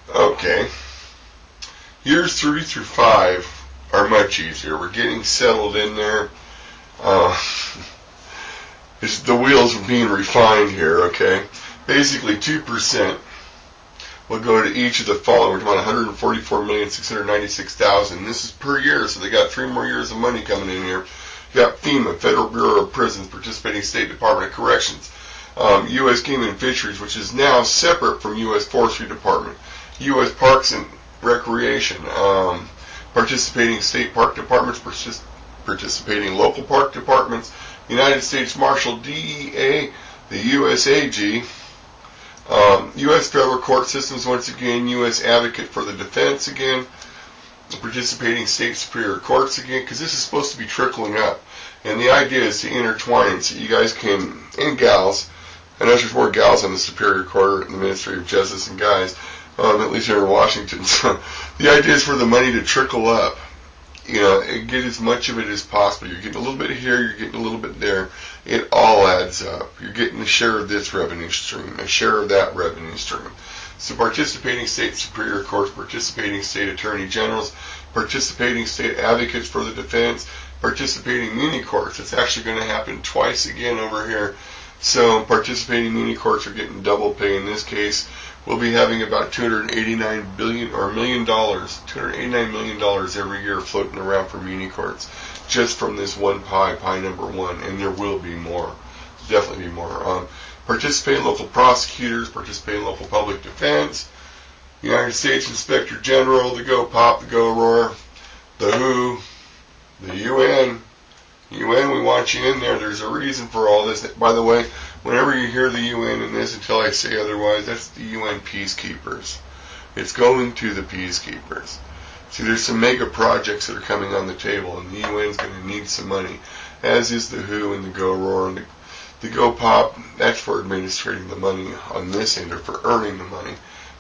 Okay. Years 3 through 5 are much easier. We're getting settled in there. The wheels are being refined here, okay? Basically, 2% will go to each of the following. We're talking about $144,696,000. This is per year, so they got 3 more years of money coming in here. You got FEMA, Federal Bureau of Prisons, participating State Department of Corrections, U.S. Game and Fisheries, which is now separate from U.S. Forestry Department, U.S. Parks and Recreation, participating state park departments, participating local park departments, United States Marshal, DEA, the USAG, U.S. federal court systems once again, U.S. Advocate for the Deffense again, participating state superior courts again, because this is supposed to be trickling up. And the idea is to intertwine so you guys can, and gals, I know there's more gals on the Superior Court and the Ministry of Justice and guys, at least here in Washington. So the idea is for the money to trickle up, and get as much of it as possible. You're getting a little bit here, you're getting a little bit there. It all adds up. You're getting a share of this revenue stream, a share of that revenue stream. So participating state superior courts, participating state attorney generals, participating state advocates for the defense, participating muni courts. It's actually going to happen twice again over here. So participating muni courts are getting double pay in this case. We'll be having about $289 million every year floating around for muni courts, just from this one pie number 1, and there will be more, definitely be more. Participating local prosecutors, participating local public defense, United States Inspector General, the Go Pop, the Go Roar, the WHO, the UN. UN, we want you in there. There's a reason for all this. By the way, whenever you hear the UN in this, until I say otherwise, that's the UN peacekeepers. It's going to the peacekeepers. See, there's some mega projects that are coming on the table, and the UN's going to need some money, as is the WHO and the Go Roar and the Go Pop. That's for administrating the money on this end, or for earning the money.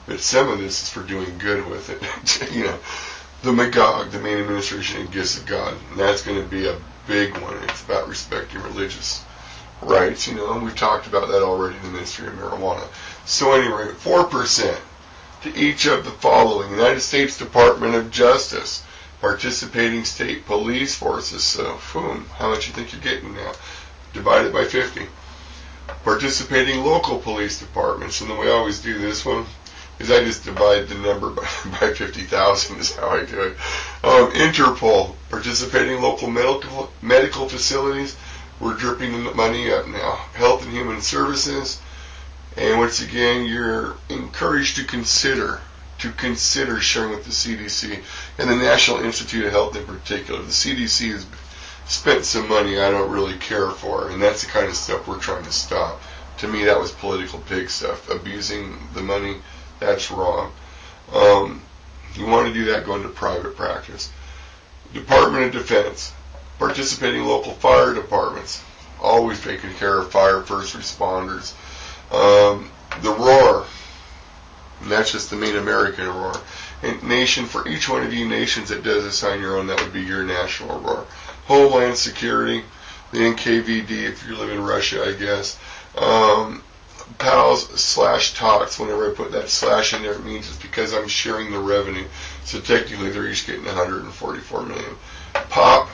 But some of this is for doing good with it. The MAGOG, the main administration and gifts of God, and that's going to be a big one. It's about respecting religious rights, and we've talked about that already in the Ministry of Marijuana. So anyway, 4% to each of the following: United States Department of Justice, participating state police forces. So, boom, how much you think you're getting now? Divided by 50. Participating local police departments, and the way I always do this one is I just divide the number by 50,000 is how I do it. Interpol, participating local medical facilities. We're dripping the money up now. Health and Human Services. And once again, you're encouraged to consider sharing with the CDC and the National Institute of Health in particular. The CDC has spent some money I don't really care for, and that's the kind of stuff we're trying to stop. To me, that was political pig stuff. Abusing the money, that's wrong. You want to do that, go into private practice. Department of Defense, participating local fire departments, always taking care of fire first responders. The ROAR, and that's just the main American ROAR. And nation, for each one of you nations that does assign your own, that would be your national ROAR. Homeland Security, the NKVD if you live in Russia, I guess. PALS/TOTS, whenever I put that slash in there, it means it's because I'm sharing the revenue. So technically they're each getting $144 million. POP,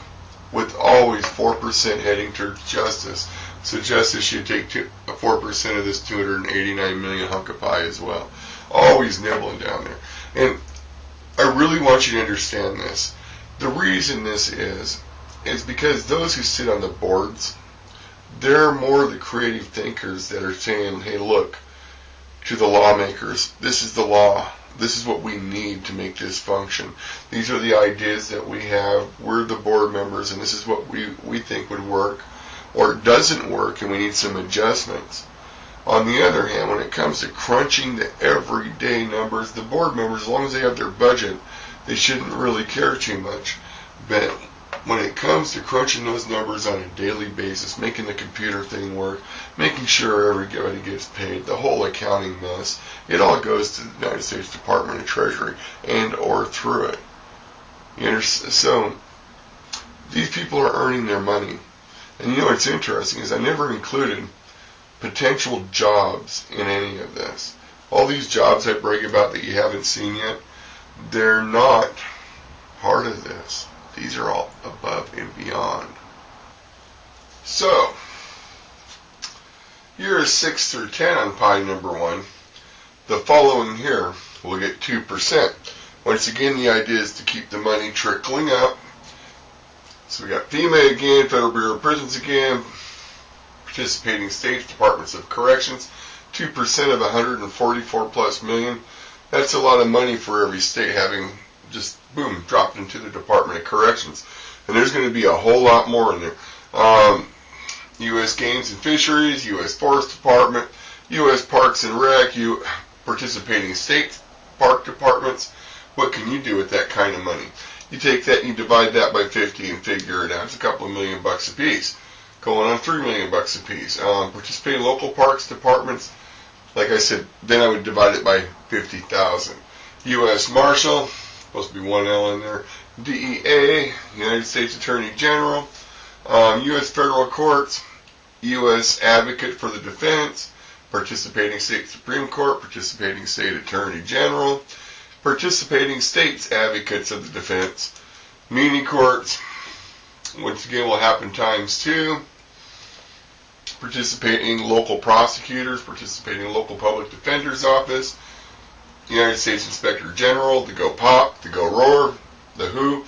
with always 4% heading towards justice. So justice should take 4% of this $289 million hunk of pie as well. Always nibbling down there. And I really want you to understand this. The reason this is because those who sit on the boards, they're more the creative thinkers that are saying, hey, look, to the lawmakers, this is the law. This is what we need to make this function. These are the ideas that we have. We're the board members, and this is what we think would work, or it doesn't work, and we need some adjustments. On the other hand, when it comes to crunching the everyday numbers, the board members, as long as they have their budget, they shouldn't really care too much. But when it comes to crunching those numbers on a daily basis, making the computer thing work, making sure everybody gets paid, the whole accounting mess, it all goes to the United States Department of Treasury and or through it. So these people are earning their money. And what's interesting is I never included potential jobs in any of this. All these jobs I brag about that you haven't seen yet, they're not part of this. These are all above and beyond. So, years 6 through 10 on pie number 1. The following here will get 2%. Once again, the idea is to keep the money trickling up. So we got FEMA again, Federal Bureau of Prisons again, participating states, departments of corrections, 2% of 144 plus million. That's a lot of money for every state having just, boom, dropped into the Department of Corrections. And there's going to be a whole lot more in there. U.S. Games and Fisheries, U.S. Forest Department, U.S. Parks and Rec, participating state park departments. What can you do with that kind of money? You take that and you divide that by 50 and figure it out. It's a couple of $1 million a piece. Going on $3 million a piece. Participating local parks departments, like I said, then I would divide it by 50,000. U.S. Marshal, supposed to be one L in there. DEA, United States Attorney General. U.S. Federal Courts, U.S. Advocate for the Defense, participating state Supreme Court, participating state Attorney General, participating states advocates of the defense, muni courts, once again will happen times 2, participating local prosecutors, participating local public defender's office, United States Inspector General, the Go Pop, the Go Roar, the WHO,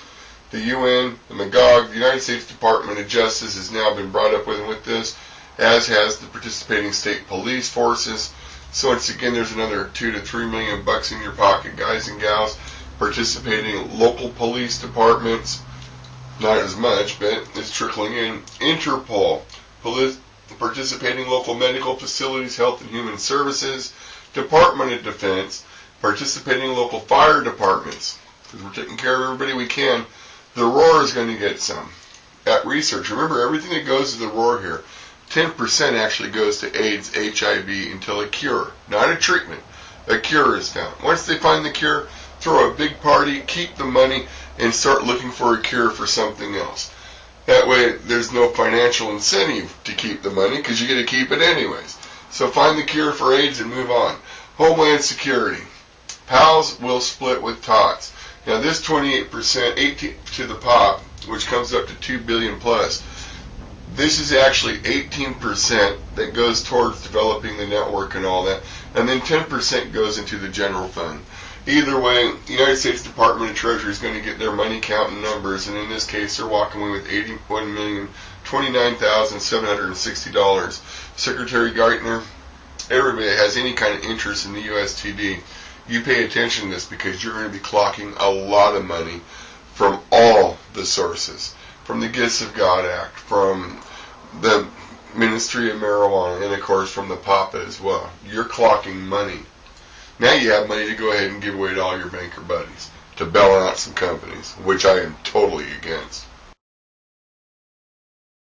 the UN, the MAGOG, the United States Department of Justice has now been brought up with this, as has the participating state police forces. So once again, there's another $2 to $3 million in your pocket, guys and gals. Participating local police departments, not as much, but it's trickling in. Interpol, participating local medical facilities, health and human services, Department of Defense, participating local fire departments, because we're taking care of everybody we can. The ROAR is going to get some. At research, remember everything that goes to the ROAR here, 10% actually goes to AIDS, HIV until a cure, not a treatment. A cure is found. Once they find the cure, throw a big party, keep the money, and start looking for a cure for something else. That way, there's no financial incentive to keep the money because you get to keep it anyways. So find the cure for AIDS and move on. Homeland Security. PALs will split with TOTS. Now this 28%, 18 to the pop, which comes up to $2 billion plus. This is actually 18% that goes towards developing the network and all that, and then 10% goes into the general fund. Either way, the United States Department of Treasury is going to get their money counting numbers, and in this case, they're walking away with $81,029,760. Secretary Geithner, everybody that has any kind of interest in the USTD, you pay attention to this because you're going to be clocking a lot of money from all the sources. From the Gifts of God Act, from the Ministry of Marijuana, and of course from the PAPA as well. You're clocking money. Now you have money to go ahead and give away to all your banker buddies to bail out some companies, which I am totally against.